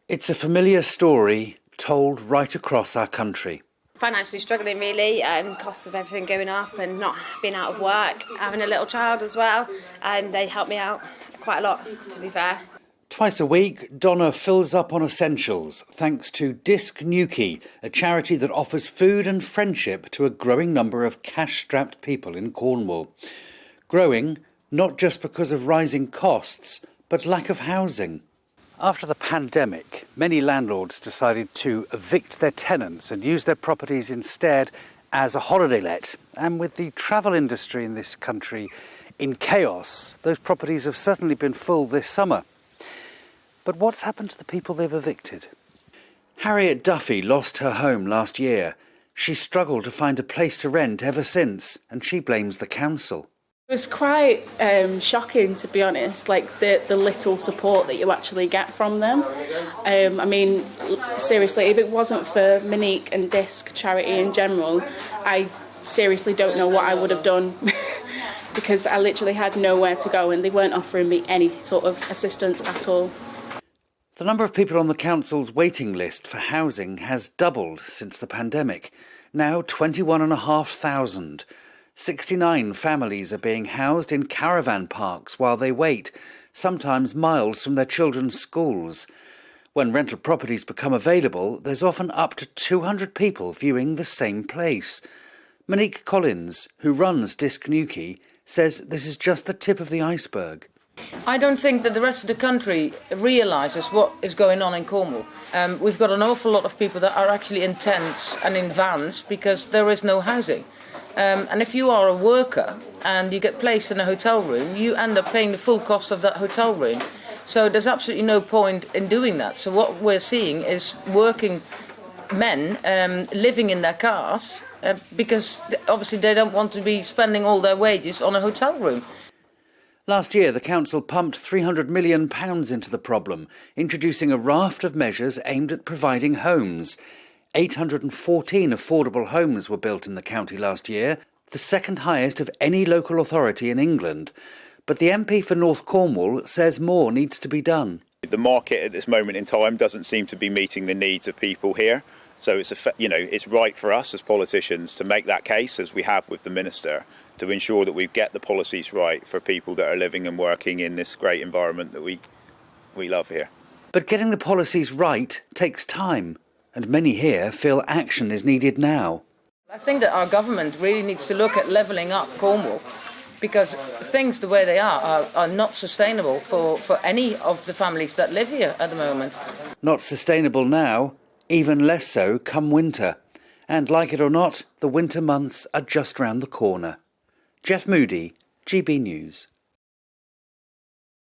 It's a familiar story told right across our country. Financially struggling really, cost of everything going up and not being out of work, having a little child as well. They helped me out quite a lot, to be fair. Twice a week, Donna fills up on essentials thanks to Newquay, a charity that offers food and friendship to a growing number of cash-strapped people in Cornwall. Growing not just because of rising costs, but lack of housing. After the pandemic, many landlords decided to evict their tenants and use their properties instead as a holiday let. And with the travel industry in this country in chaos, those properties have certainly been full this summer. But what's happened to the people they've evicted? Harriet Duffy lost her home last year. She struggled to find a place to rent ever since, and she blames the council. It was quite shocking, to be honest, like the little support that you actually get from them. I mean, seriously, if it wasn't for MONIQUE and DISC charity in general, I seriously don't know what I would have done because I literally had nowhere to go and they weren't offering me any sort of assistance at all. The number of people on the council's waiting list for housing has doubled since the pandemic, now 21,500. 69 families are being housed in caravan parks while they wait, sometimes miles from their children's schools. When rental properties become available, there's often up to 200 people viewing the same place. Monique Collins, who runs Newquay, says this is just the tip of the iceberg. I don't think that the rest of the country realises what is going on in Cornwall. We've got an awful lot of people that are actually in tents and in vans because there is no housing. And if you are a worker and you get placed in a hotel room, you end up paying the full cost of that hotel room. So there's absolutely no point in doing that. So what we're seeing is working men living in their cars because obviously they don't want to be spending all their wages on a hotel room. Last year, the council pumped £300 million into the problem, introducing a raft of measures aimed at providing homes. 814 affordable homes were built in the county last year, the second highest of any local authority in England. But the MP for North Cornwall says more needs to be done. The market at this moment in time doesn't seem to be meeting the needs of people here. So it's right for us as politicians to make that case, as we have with the Minister, to ensure that we get the policies right for people that are living and working in this great environment that we love here. But getting the policies right takes time, and many here feel action is needed now. I think that our government really needs to look at levelling up Cornwall because things the way they are not sustainable for any of the families that live here at the moment. Not sustainable now, even less so come winter. And like it or not, the winter months are just round the corner. Moody, GB News.